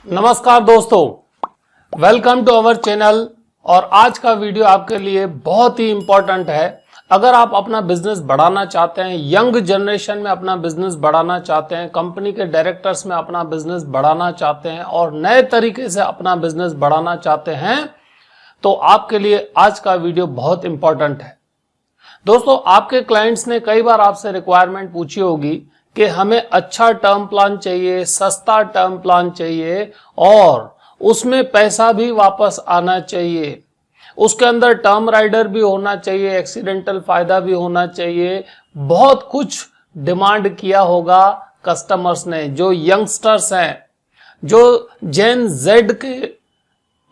नमस्कार दोस्तों, welcome to our channel. और आज का वीडियो आपके लिए बहुत ही इंपॉर्टेंट है। अगर आप अपना बिजनेस बढ़ाना चाहते हैं, यंग जनरेशन में अपना बिजनेस बढ़ाना चाहते हैं, कंपनी के डायरेक्टर्स में अपना बिजनेस बढ़ाना चाहते हैं और नए तरीके से अपना बिजनेस बढ़ाना चाहते हैं, तो आपके लिए आज का वीडियो बहुत इंपॉर्टेंट है। दोस्तों, आपके क्लाइंट्स ने कई बार आपसे रिक्वायरमेंट पूछी होगी कि हमें अच्छा टर्म प्लान चाहिए, सस्ता टर्म प्लान चाहिए और उसमें पैसा भी वापस आना चाहिए, उसके अंदर टर्म राइडर भी होना चाहिए, एक्सीडेंटल फायदा भी होना चाहिए। बहुत कुछ डिमांड किया होगा कस्टमर्स ने। जो यंगस्टर्स हैं, जो जेन जेड के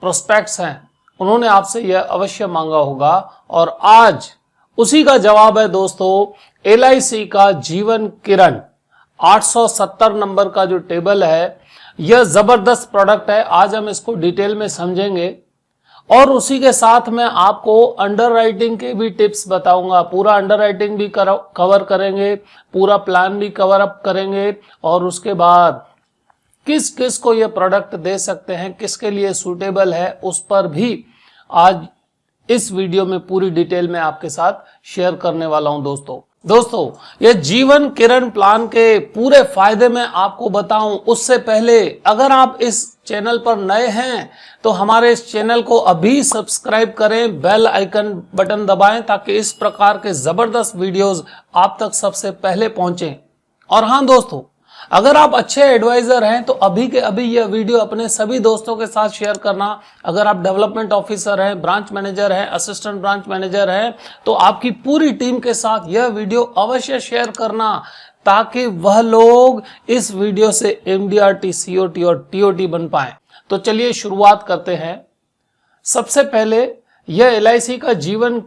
प्रोस्पेक्ट्स हैं, उन्होंने आपसे यह अवश्य मांगा होगा। और आज उसी का जवाब है दोस्तों, LIC का जीवन किरण 870 नंबर का जो टेबल है, यह जबरदस्त प्रोडक्ट है। आज हम इसको डिटेल में समझेंगे और उसी के साथ में आपको अंडरराइटिंग के भी टिप्स बताऊंगा। पूरा अंडरराइटिंग भी कवर करेंगे, पूरा प्लान भी कवर अप करेंगे और उसके बाद किस किस को यह प्रोडक्ट दे सकते हैं, किसके लिए सूटेबल है, उस पर भी आज इस वीडियो में पूरी डिटेल में आपके साथ शेयर करने वाला हूं। दोस्तों, ये जीवन किरण प्लान के पूरे फायदे में आपको बताऊं उससे पहले, अगर आप इस चैनल पर नए हैं तो हमारे इस चैनल को अभी सब्सक्राइब करें, बेल आइकन बटन दबाएं ताकि इस प्रकार के जबरदस्त वीडियोस आप तक सबसे पहले पहुंचे। और हाँ दोस्तों, अगर आप अच्छे एडवाइजर हैं तो अभी के अभी यह वीडियो अपने सभी दोस्तों के साथ शेयर करना। अगर आप डेवलपमेंट ऑफिसर हैं, ब्रांच मैनेजर हैं, असिस्टेंट ब्रांच मैनेजर हैं, तो आपकी पूरी टीम के साथ यह वीडियो अवश्य शेयर करना ताकि वह लोग इस वीडियो से MDRT, COT और TOT बन पाए। तो चलिए शुरुआत करते हैं। सबसे पहले यह LIC का जीवन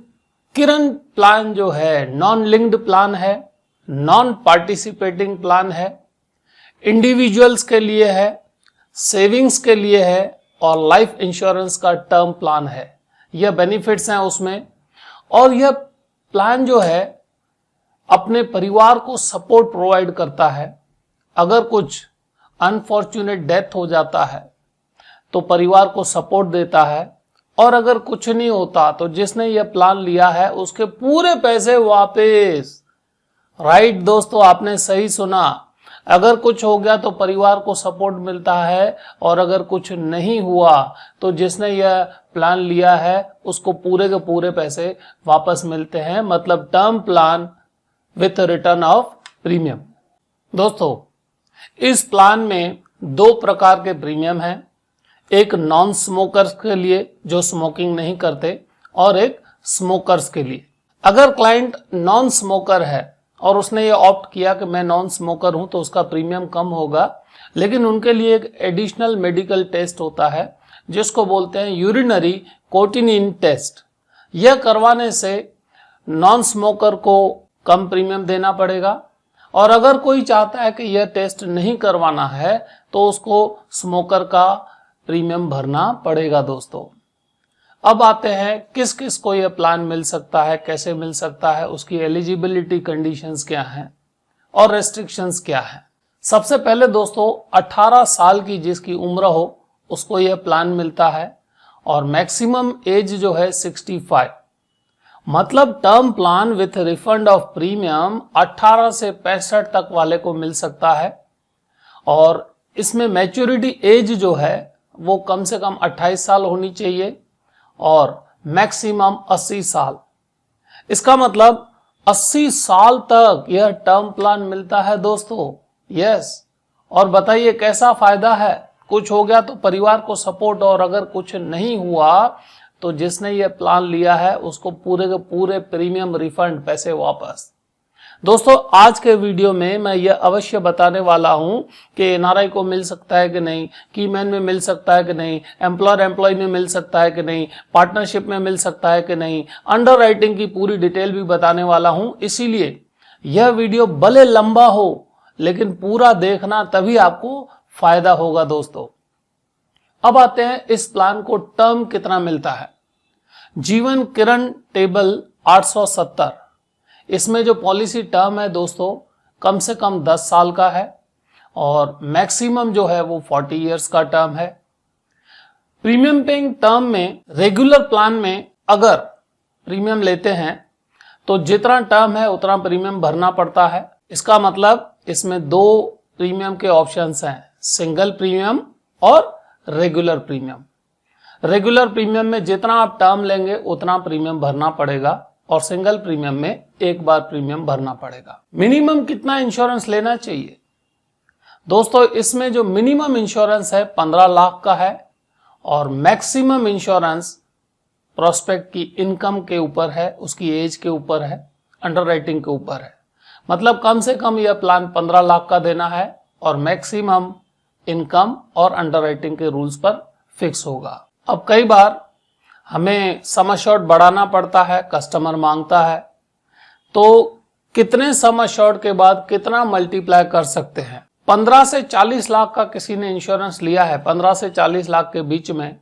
किरण प्लान जो है, नॉन लिंक्ड प्लान है, नॉन पार्टिसिपेटिंग प्लान है, इंडिविजुअल्स के लिए है, सेविंग्स के लिए है और लाइफ इंश्योरेंस का टर्म प्लान है। यह बेनिफिट्स हैं उसमें। और यह प्लान जो है अपने परिवार को सपोर्ट प्रोवाइड करता है। अगर कुछ अनफॉर्चुनेट डेथ हो जाता है तो परिवार को सपोर्ट देता है, और अगर कुछ नहीं होता तो जिसने यह प्लान लिया है उसके पूरे पैसे वापस। राइट दोस्तों, आपने सही सुना। अगर कुछ हो गया तो परिवार को सपोर्ट मिलता है और अगर कुछ नहीं हुआ तो जिसने यह प्लान लिया है उसको पूरे के पूरे पैसे वापस मिलते हैं। मतलब term plan with return of premium. दोस्तों, इस प्लान में दो प्रकार के प्रीमियम हैं। एक नॉन स्मोकर्स के लिए जो स्मोकिंग नहीं करते, और एक स्मोकर्स के लिए। अगर क्लाइंट नॉन स्मोकर है और उसने ये ऑप्ट किया कि मैं नॉन स्मोकर हूं, तो उसका प्रीमियम कम होगा। लेकिन उनके लिए एक एडिशनल मेडिकल टेस्ट होता है जिसको बोलते हैं यूरिनरी कोटिनिन टेस्ट। यह करवाने से नॉन स्मोकर को कम प्रीमियम देना पड़ेगा, और अगर कोई चाहता है कि यह टेस्ट नहीं करवाना है तो उसको स्मोकर का प्रीमियम भरना पड़ेगा। दोस्तों, अब आते हैं किस किस को यह प्लान मिल सकता है, कैसे मिल सकता है, उसकी एलिजिबिलिटी कंडीशंस क्या हैं और रेस्ट्रिक्शंस क्या हैं। सबसे पहले दोस्तों, 18 साल की जिसकी उम्र हो उसको यह प्लान मिलता है, और मैक्सिमम एज जो है 65। मतलब term plan with refund of premium 18 से 65 तक वाले को मिल सकता है। और इसमें मैच्योरिटी एज जो है वो कम से कम 28 साल होनी चाहिए और मैक्सिमम 80 साल। इसका मतलब 80 साल तक यह टर्म प्लान मिलता है दोस्तों। यस। और बताइए कैसा फायदा है। कुछ हो गया तो परिवार को सपोर्ट, और अगर कुछ नहीं हुआ तो जिसने यह प्लान लिया है उसको पूरे के पूरे प्रीमियम रिफंड, पैसे वापस। दोस्तों, आज के वीडियो में मैं यह अवश्य बताने वाला हूं कि NRI को मिल सकता है कि नहीं, कीमैन में मिल सकता है कि नहीं, एम्प्लॉयर एम्प्लॉय में मिल सकता है कि नहीं, पार्टनरशिप में मिल सकता है कि नहीं, अंडरराइटिंग की पूरी डिटेल भी बताने वाला हूं। इसीलिए यह वीडियो भले लंबा हो लेकिन पूरा देखना, तभी आपको फायदा होगा। दोस्तों, अब आते हैं इस प्लान को टर्म कितना मिलता है। जीवन किरण टेबल 870, इसमें जो पॉलिसी टर्म है दोस्तों कम से कम 10 साल का है, और मैक्सिमम जो है वो 40 इयर्स का टर्म है। प्रीमियम पेइंग टर्म में रेगुलर प्लान में अगर प्रीमियम लेते हैं तो जितना टर्म है उतना प्रीमियम भरना पड़ता है। इसका मतलब इसमें दो प्रीमियम के ऑप्शंस हैं, सिंगल प्रीमियम और रेगुलर प्रीमियम। रेगुलर प्रीमियम में जितना आप टर्म लेंगे उतना प्रीमियम भरना पड़ेगा और सिंगल प्रीमियम में एक बार प्रीमियम भरना पड़ेगा। मिनिमम कितना इंश्योरेंस लेना चाहिए? दोस्तों इसमें जो मिनिमम इंश्योरेंस है 15 लाख का है और मैक्सिमम इंश्योरेंस प्रोस्पेक्ट की इनकम के ऊपर है, उसकी एज के ऊपर है, अंडरराइटिंग के ऊपर है। मतलब कम से कम यह प्लान 15 लाख का देना है और मैक्सिमम इनकम और अंडरराइटिंग के रूल्स पर फिक्स होगा। अब कई बार हमें सम एश्योर्ड बढ़ाना पड़ता है, कस्टमर मांगता है, तो कितने सम एश्योर्ड के बाद कितना मल्टीप्लाई कर सकते हैं? 15 से 40 लाख का किसी ने इंश्योरेंस लिया है 15 से 40 लाख के बीच में,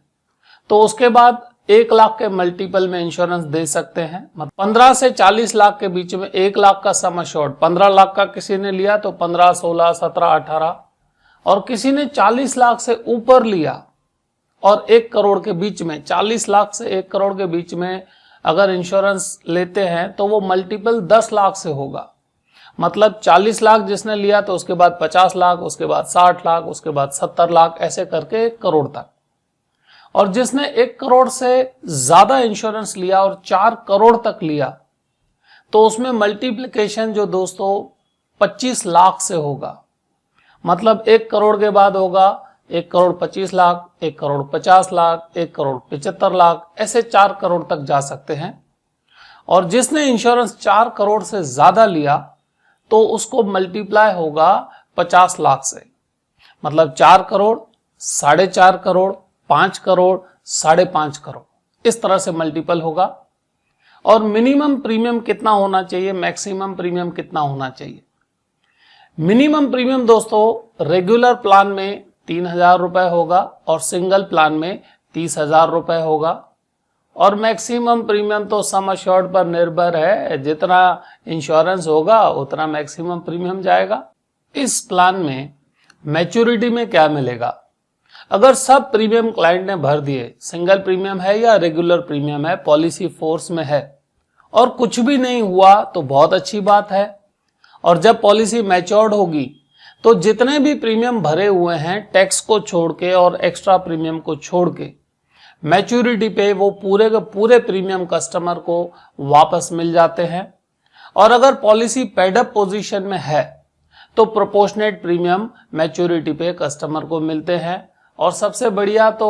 तो उसके बाद 1 लाख के मल्टीपल में इंश्योरेंस दे सकते हैं। 15 से 40 लाख के बीच में 1 लाख का सम एश्योर्ड, 15 लाख का किसी ने लिया तो 15, 16, 17, 18, और किसी ने 40 लाख से ऊपर लिया और 1 करोड़ के बीच में, 40 लाख से 1 करोड़ के बीच में अगर इंश्योरेंस लेते हैं तो वो मल्टीपल 10 लाख से होगा। मतलब 40 लाख जिसने लिया तो उसके बाद 50 लाख, उसके बाद 60 लाख, उसके बाद 70 लाख, ऐसे करके 1 करोड़ तक। और जिसने 1 करोड़ से ज्यादा इंश्योरेंस लिया और 4 करोड़ तक लिया तो उसमें मल्टीप्लिकेशन जो दोस्तों 25 लाख से होगा। मतलब 1 करोड़ के बाद होगा 1 करोड़ 25 लाख, 1 करोड़ 50 लाख, 1 करोड़ 75 लाख, ऐसे 4 करोड़ तक जा सकते हैं। और जिसने इंश्योरेंस 4 करोड़ से ज्यादा लिया तो उसको मल्टीप्लाई होगा 50 लाख से। मतलब 4 करोड़, 4.5 करोड़, 5 करोड़, 5.5 करोड़, इस तरह से मल्टीपल होगा। और मिनिमम प्रीमियम कितना होना चाहिए, मैक्सिमम प्रीमियम कितना होना चाहिए? मिनिमम प्रीमियम दोस्तों रेगुलर प्लान में 3,000 रुपए होगा और सिंगल प्लान में 30,000 रुपए होगा। और मैक्सिमम प्रीमियम तो सम एश्योर्ड पर निर्भर है, जितना इंश्योरेंस होगा उतना मैक्सिमम प्रीमियम जाएगा। इस प्लान में मैच्योरिटी में क्या मिलेगा? अगर सब प्रीमियम क्लाइंट ने भर दिए, सिंगल प्रीमियम है या रेगुलर प्रीमियम है, पॉलिसी फोर्स में है और कुछ भी नहीं हुआ तो बहुत अच्छी बात है। और जब पॉलिसी मैच्योर्ड होगी तो जितने भी प्रीमियम भरे हुए हैं टैक्स को छोड़ के और एक्स्ट्रा प्रीमियम को छोड़ के मैच्योरिटी पे वो पूरे के पूरे प्रीमियम कस्टमर को वापस मिल जाते हैं। और अगर पॉलिसी पेड अप पोजीशन में है तो प्रोपोर्शनेट प्रीमियम मैच्योरिटी पे कस्टमर को मिलते हैं। और सबसे बढ़िया तो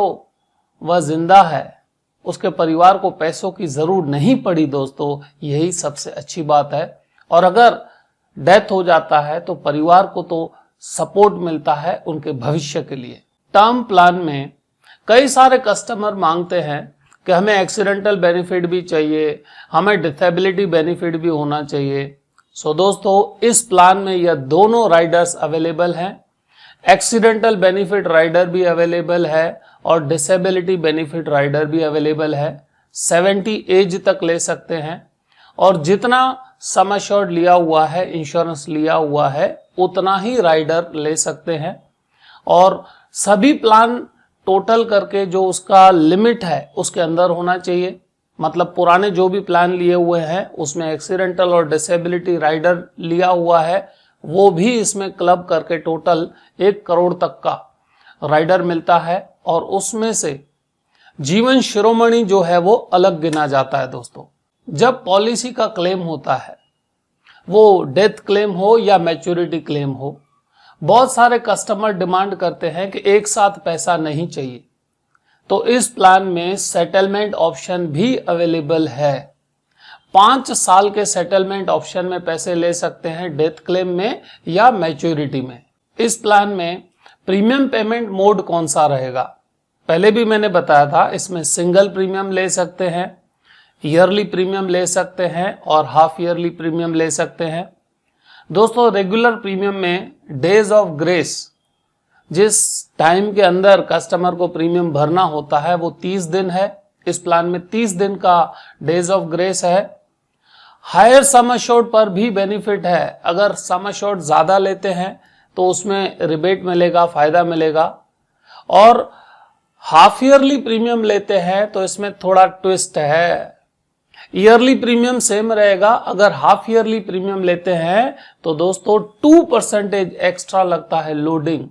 वह जिंदा है, उसके परिवार को पैसों की जरूर नहीं पड़ी दोस्तों, यही सबसे अच्छी बात है। और अगर डेथ हो जाता है तो परिवार को तो सपोर्ट मिलता है उनके भविष्य के लिए। टर्म प्लान में कई सारे कस्टमर मांगते हैं कि हमें एक्सीडेंटल बेनिफिट भी चाहिए, हमें डिसेबिलिटी बेनिफिट भी होना चाहिए। सो दोस्तों इस प्लान में यह दोनों राइडर्स अवेलेबल हैं। एक्सीडेंटल बेनिफिट राइडर भी अवेलेबल है और डिसेबिलिटी बेनिफिट राइडर भी अवेलेबल है। 70 एज तक ले सकते हैं और जितना सम एश्योर्ड लिया हुआ है, इंश्योरेंस लिया हुआ है, उतना ही राइडर ले सकते हैं। और सभी प्लान टोटल करके जो उसका लिमिट है उसके अंदर होना चाहिए। मतलब पुराने जो भी प्लान लिए हुए हैं उसमें एक्सीडेंटल और डिसेबिलिटी राइडर लिया हुआ है, वो भी इसमें क्लब करके टोटल 1 करोड़ तक का राइडर मिलता है। और उसमें से जीवन शिरोमणि जो है वो अलग गिना जाता है दोस्तों। जब पॉलिसी का क्लेम होता है, वो डेथ क्लेम हो या मैच्योरिटी क्लेम हो, बहुत सारे कस्टमर डिमांड करते हैं कि एक साथ पैसा नहीं चाहिए, तो इस प्लान में सेटलमेंट ऑप्शन भी अवेलेबल है। 5 साल के सेटलमेंट ऑप्शन में पैसे ले सकते हैं, डेथ क्लेम में या मैच्योरिटी में। इस प्लान में प्रीमियम पेमेंट मोड कौन सा रहेगा? पहले भी मैंने बताया था, इसमें सिंगल प्रीमियम ले सकते हैं, ईयरली प्रीमियम ले सकते हैं और हाफ ईयरली प्रीमियम ले सकते हैं। दोस्तों रेगुलर प्रीमियम में डेज ऑफ ग्रेस, जिस टाइम के अंदर कस्टमर को प्रीमियम भरना होता है वो 30 दिन है। इस प्लान में 30 दिन का डेज ऑफ ग्रेस है। हायर सम एश्योर्ड पर भी बेनिफिट है। अगर सम एश्योर्ड ज्यादा लेते हैं तो उसमें रिबेट मिलेगा, फायदा मिलेगा। और हाफ ईयरली प्रीमियम लेते हैं तो इसमें थोड़ा ट्विस्ट है। ईयरली प्रीमियम सेम रहेगा, अगर हाफ ईयरली प्रीमियम लेते हैं तो दोस्तों 2% एक्स्ट्रा लगता है लोडिंग।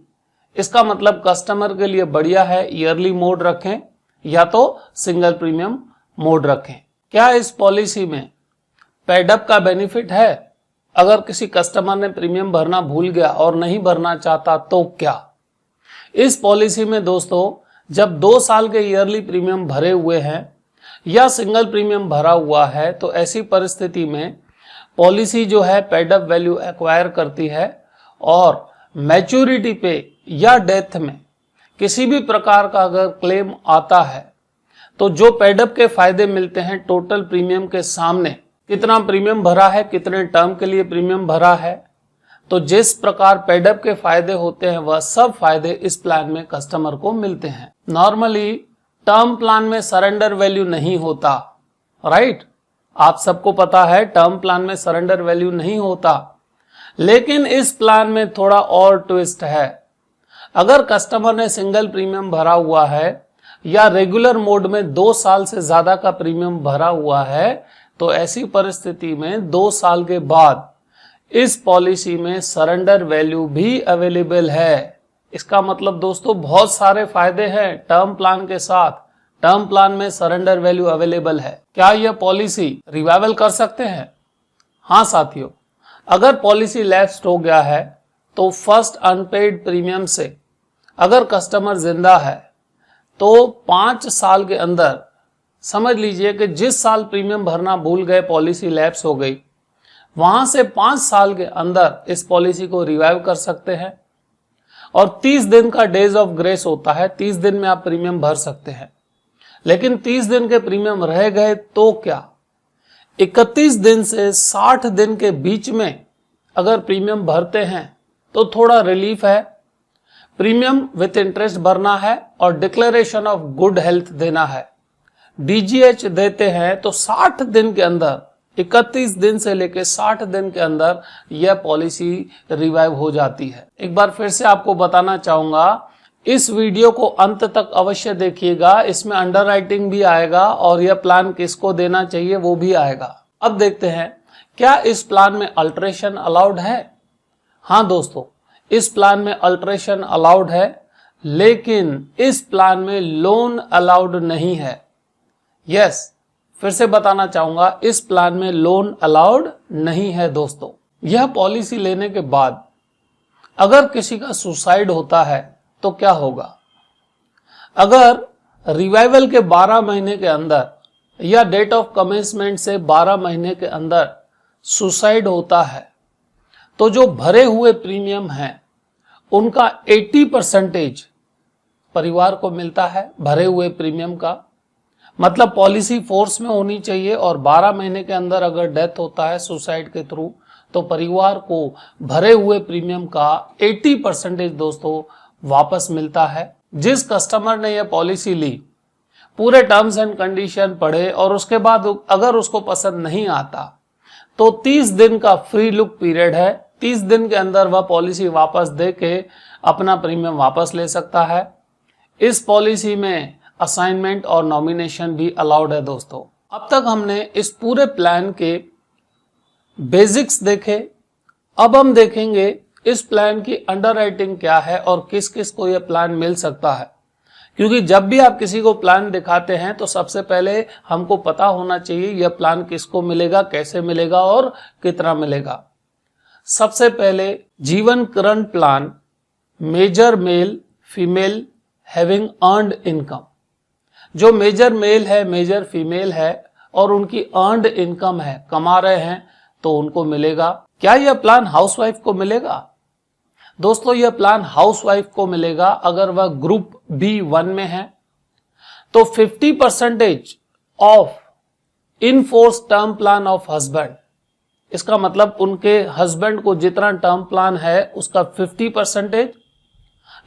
इसका मतलब कस्टमर के लिए बढ़िया है ईयरली मोड रखें या तो सिंगल प्रीमियम मोड रखें। क्या इस पॉलिसी में पेड अप का बेनिफिट है? अगर किसी कस्टमर ने प्रीमियम भरना भूल गया और नहीं भरना चाहता तो क्या? इस पॉलिसी में दोस्तों जब 2 साल के ईयरली प्रीमियम भरे हुए हैं या सिंगल प्रीमियम भरा हुआ है तो ऐसी परिस्थिति में पॉलिसी जो है पेड अप वैल्यू एक्वायर करती है और मैच्योरिटी पे या डेथ में किसी भी प्रकार का अगर क्लेम आता है तो जो पेड अप के फायदे मिलते हैं टोटल प्रीमियम के सामने, कितना प्रीमियम भरा है, कितने टर्म के लिए प्रीमियम भरा है, तो जिस प्रकार पेड अप के फायदे होते हैं वह सब फायदे इस प्लान में कस्टमर को मिलते हैं। नॉर्मली टर्म प्लान में सरेंडर वैल्यू नहीं होता, राइट? आप सबको पता है टर्म प्लान में सरेंडर वैल्यू नहीं होता, लेकिन इस प्लान में थोड़ा और ट्विस्ट है। अगर कस्टमर ने सिंगल प्रीमियम भरा हुआ है या रेगुलर मोड में 2 साल से ज्यादा का प्रीमियम भरा हुआ है तो ऐसी परिस्थिति में 2 साल के बाद इस पॉलिसी में सरेंडर वैल्यू भी अवेलेबल है। इसका मतलब दोस्तों बहुत सारे फायदे हैं टर्म प्लान के साथ। टर्म प्लान में सरेंडर वैल्यू अवेलेबल है। क्या यह पॉलिसी रिवाइवल कर सकते हैं? हाँ साथियों, अगर पॉलिसी लैप्स्ड हो गया है तो फर्स्ट अनपेड प्रीमियम से अगर कस्टमर जिंदा है तो 5 साल के अंदर समझ लीजिए कि जिस साल प्रीमियम भरना भूल गए पॉलिसी लैप्स हो गई, वहां से 5 साल के अंदर इस पॉलिसी को रिवाइव कर सकते हैं। और 30 दिन का डेज ऑफ ग्रेस होता है, 30 दिन में आप प्रीमियम भर सकते हैं। लेकिन 30 दिन के प्रीमियम रह गए तो क्या? 31 दिन से 60 दिन के बीच में अगर प्रीमियम भरते हैं तो थोड़ा रिलीफ है। प्रीमियम विथ इंटरेस्ट भरना है और डिक्लेरेशन ऑफ गुड हेल्थ देना है। डीजीएच देते हैं तो 60 दिन के अंदर, 31 दिन से लेकर 60 दिन के अंदर यह पॉलिसी रिवाइव हो जाती है। एक बार फिर से आपको बताना चाहूंगा, इस वीडियो को अंत तक अवश्य देखिएगा, इसमें अंडरराइटिंग भी आएगा और यह प्लान किसको देना चाहिए वो भी आएगा। अब देखते हैं क्या इस प्लान में अल्टरेशन अलाउड है? हाँ दोस्तों, इस प्लान में अल्टरेशन अलाउड है, लेकिन इस प्लान में लोन अलाउड नहीं है। यस, फिर से बताना चाहूंगा, इस प्लान में लोन अलाउड नहीं है दोस्तों। यह पॉलिसी लेने के बाद अगर किसी का सुसाइड होता है तो क्या होगा? अगर रिवाइवल के 12 महीने के अंदर या डेट ऑफ कमेंसमेंट से 12 महीने के अंदर सुसाइड होता है तो जो भरे हुए प्रीमियम हैं उनका 80% परिवार को मिलता है भरे हुए प्रीमियम का। मतलब पॉलिसी फोर्स में होनी चाहिए और 12 महीने के अंदर अगर डेथ होता है सुसाइड के थ्रू तो परिवार को भरे हुए प्रीमियम का 80% दोस्तों वापस मिलता है। जिस कस्टमर ने यह पॉलिसी ली, पूरे टर्म्स एंड कंडीशन पढ़े और उसके बाद अगर उसको पसंद नहीं आता तो 30 दिन का फ्री लुक पीरियड है। 30 दिन के अंदर वह पॉलिसी वापस दे के अपना प्रीमियम वापस ले सकता है। इस पॉलिसी में असाइनमेंट और नॉमिनेशन भी अलाउड है दोस्तों। अब तक हमने इस पूरे प्लान के बेसिक्स देखे। अब हम देखेंगे इस प्लान की अंडरराइटिंग क्या है और किस किस को यह प्लान मिल सकता है। क्योंकि जब भी आप किसी को प्लान दिखाते हैं तो सबसे पहले हमको पता होना चाहिए यह प्लान किसको मिलेगा, कैसे मिलेगा और कितना मिलेगा। सबसे पहले Jeevan current plan, major male female having earned income. जो मेजर मेल है, मेजर फीमेल है और उनकी अर्नड इनकम है, कमा रहे हैं, तो उनको मिलेगा। क्या यह प्लान हाउसवाइफ को मिलेगा? दोस्तों यह प्लान हाउसवाइफ को मिलेगा अगर वह ग्रुप B1 में है तो 50% of in force term plan of husband. इसका मतलब उनके हस्बैंड को जितना टर्म प्लान है उसका 50%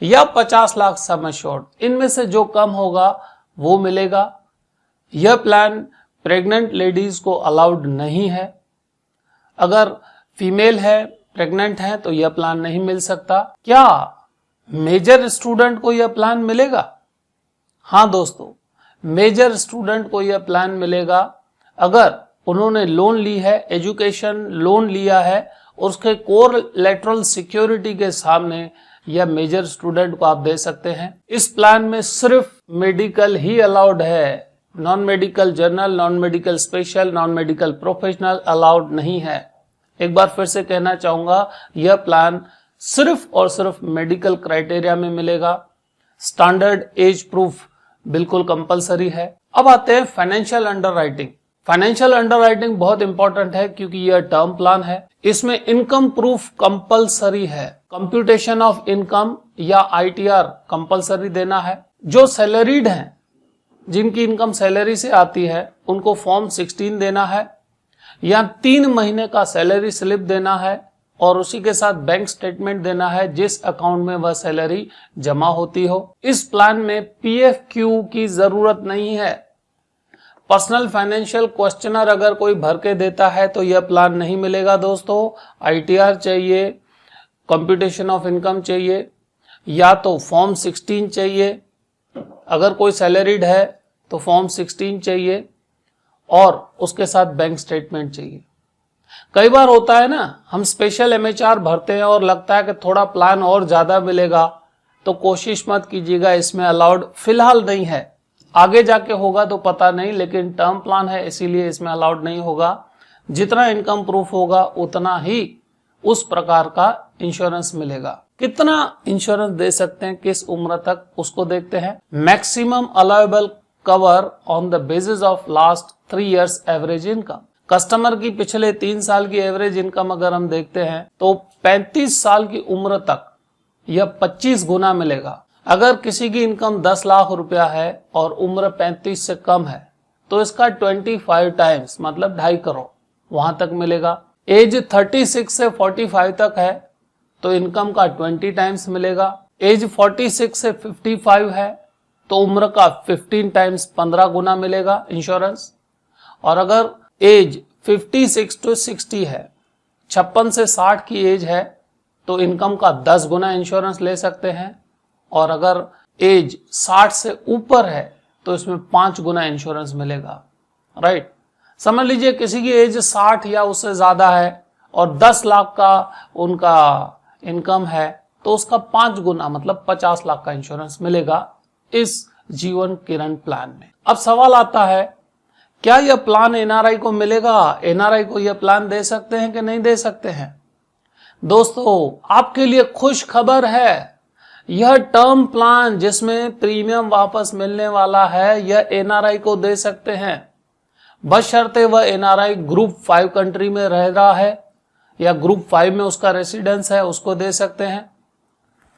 या 50 लाख सम एश्योर्ड, इनमें से जो कम होगा वो मिलेगा। यह प्लान प्रेग्नेंट लेडीज को अलाउड नहीं है। अगर फीमेल है, प्रेग्नेंट हैं तो यह प्लान नहीं मिल सकता। क्या मेजर स्टूडेंट को यह प्लान मिलेगा? हाँ दोस्तों, मेजर स्टूडेंट को यह प्लान मिलेगा अगर उन्होंने लोन ली है, एजुकेशन लोन लिया है, और उसके कोलैटरल सिक्योरिटी के सामने यह मेजर स्टूडेंट को आप दे सकते हैं। इस प्लान में सिर्फ मेडिकल ही अलाउड है, non medical general, non medical special, non medical professional allowed नहीं है। एक बार फिर से कहना चाहूंगा, यह प्लान सिर्फ और सिर्फ मेडिकल क्राइटेरिया में मिलेगा। स्टैंडर्ड एज प्रूफ बिल्कुल कंपलसरी है। अब आते हैं फाइनेंशियल अंडरराइटिंग। फाइनेंशियल अंडरराइटिंग बहुत इंपॉर्टेंट है क्योंकि यह टर्म प्लान है। इसमें इनकम प्रूफ कंपलसरी है। कंप्यूटेशन ऑफ इनकम या ITR कंपलसरी देना है। जो सैलरीड हैं, जिनकी इनकम सैलरी से आती है, उनको फॉर्म 16 देना है या 3 महीने का सैलरी स्लिप देना है और उसी के साथ बैंक स्टेटमेंट देना है जिस अकाउंट में वह सैलरी जमा होती हो। इस प्लान में PFQ की जरूरत नहीं है। पर्सनल फाइनेंशियल क्वेश्चनर अगर कोई भर के देता है तो यह प्लान नहीं मिलेगा दोस्तों। ITR चाहिए, कंप्यूटेशन ऑफ इनकम चाहिए, या तो फॉर्म 16 चाहिए। अगर कोई सैलरीड है तो फॉर्म 16 चाहिए और उसके साथ बैंक स्टेटमेंट चाहिए। कई बार होता है ना, हम स्पेशल MHR भरते हैं और लगता है कि थोड़ा प्लान और ज्यादा मिलेगा, तो कोशिश मत कीजिएगा, इसमें अलाउड फिलहाल नहीं है। आगे जाके होगा तो पता नहीं, लेकिन टर्म प्लान है इसीलिए इसमें अलाउड नहीं होगा। जितना इनकम प्रूफ होगा उतना ही उस प्रकार का इंश्योरेंस मिलेगा। कितना इंश्योरेंस दे सकते हैं, किस उम्र तक, उसको देखते हैं। Maximum allowable cover on the basis of last 3 years average income. Customer की पिछले 3 साल की एवरेज इनकम अगर हम देखते हैं तो 35 साल की उम्र तक यह 25 गुना मिलेगा। अगर किसी की इनकम 10 लाख रुपया है और उम्र 35 से कम है तो इसका 25 टाइम्स मतलब 2.5 करोड़ वहां तक मिलेगा। एज 36 से 45 तक है तो इनकम का 20 टाइम्स मिलेगा। एज 46 से 55 है तो उम्र का 15 टाइम्स 15 गुना मिलेगा इंश्योरेंस। और अगर एज 56 to 60 है, 56 से 60 की एज है, तो इनकम का 10 गुना इंश्योरेंस ले सकते हैं। और अगर एज 60 से ऊपर है तो इसमें 5 गुना इंश्योरेंस मिलेगा। राइट, समझ लीजिए किसी की एज 60 या उससे ज्यादा है और 10 लाख का उनका इनकम है तो उसका 5 गुना मतलब 50 लाख का इंश्योरेंस मिलेगा इस जीवन किरण प्लान में। अब सवाल आता है, क्या यह प्लान NRI को मिलेगा? NRI को यह प्लान दे सकते हैं कि नहीं दे सकते हैं? दोस्तों, आपके लिए खुश खबर है, यह टर्म प्लान जिसमें प्रीमियम वापस मिलने वाला है, यह NRI को दे सकते हैं, बशर्ते वह NRI ग्रुप 5 कंट्री में रह रहा है या ग्रुप 5 में उसका रेसिडेंस है, उसको दे सकते हैं।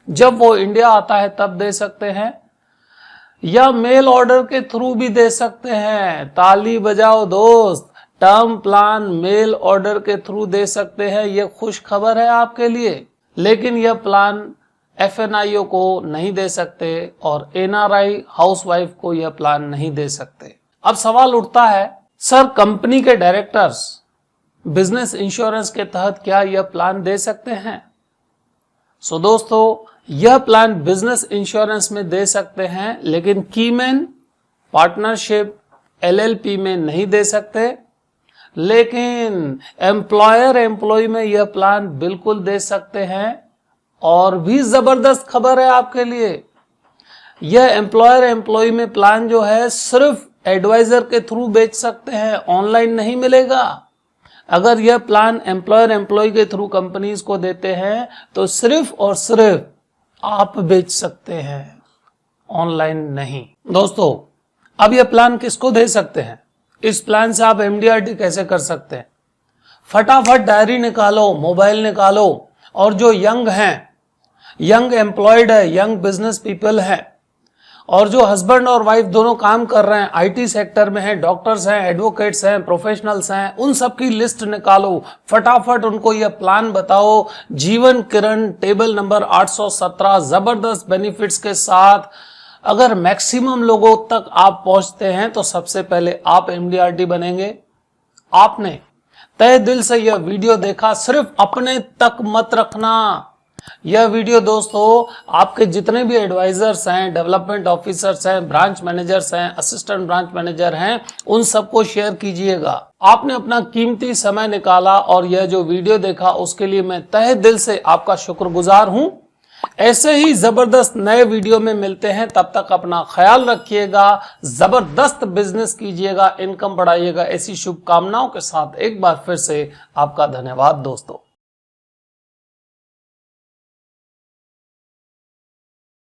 जब वो इंडिया आता है तब दे सकते हैं, या मेल ऑर्डर के थ्रू भी दे सकते हैं। ताली बजाओ दोस्त, टर्म प्लान मेल ऑर्डर के थ्रू दे सकते हैं, यह खुश खबर है आपके लिए। लेकिन यह प्लान FNIO को नहीं दे सकते और NRI हाउसवाइफ को यह प्लान नहीं दे सकते। अब सवाल उठता है, सर कंपनी के डायरेक्टर्स बिजनेस इंश्योरेंस के तहत क्या यह प्लान दे सकते हैं? सो दोस्तों, यह प्लान बिजनेस इंश्योरेंस में दे सकते हैं, लेकिन कीमैन, पार्टनरशिप, LLP में नहीं दे सकते। लेकिन एम्प्लॉयर एम्प्लॉय में यह प्लान बिल्कुल दे सकते हैं। और भी जबरदस्त खबर है आपके लिए, यह एम्प्लॉयर एम्प्लॉय में प्लान जो है सिर्फ एडवाइजर के थ्रू बेच सकते हैं, ऑनलाइन नहीं मिलेगा। अगर यह प्लान एम्प्लॉयर एम्प्लॉय के थ्रू कंपनीज को देते हैं तो सिर्फ और सिर्फ आप बेच सकते हैं, ऑनलाइन नहीं। दोस्तों, अब यह प्लान किसको दे सकते हैं? इस प्लान से आप MDRT कैसे कर सकते हैं? फटाफट डायरी निकालो, मोबाइल निकालो, और जो यंग हैं, यंग एम्प्लॉयड है, यंग बिजनेस पीपल हैं, और जो हस्बैंड और वाइफ दोनों काम कर रहे हैं, IT सेक्टर में हैं, डॉक्टर्स हैं, एडवोकेट्स हैं, प्रोफेशनल्स हैं, उन सब की लिस्ट निकालो। फटाफट उनको यह प्लान बताओ। जीवन किरण टेबल नंबर 817 जबरदस्त बेनिफिट्स के साथ अगर मैक्सिमम लोगों तक आप पहुंचते हैं तो सबसे पहले आप MDRT बनेंगे। आपने तहे दिल से यह वीडियो देखा, सिर्फ अपने तक मत रखना। यह वीडियो दोस्तों आपके जितने भी एडवाइजर्स हैं, डेवलपमेंट ऑफिसर्स हैं, ब्रांच मैनेजर्स हैं, असिस्टेंट ब्रांच मैनेजर हैं, उन सबको शेयर कीजिएगा। आपने अपना कीमती समय निकाला और यह जो वीडियो देखा उसके लिए मैं तहे दिल से आपका शुक्रगुजार हूं। ऐसे ही जबरदस्त नए वीडियो में मिलते हैं, तब तक अपना ख्याल रखिएगा, जबरदस्त बिजनेस कीजिएगा, इनकम बढ़ाइएगा। ऐसी शुभकामनाओं के साथ एक बार फिर से आपका धन्यवाद दोस्तों।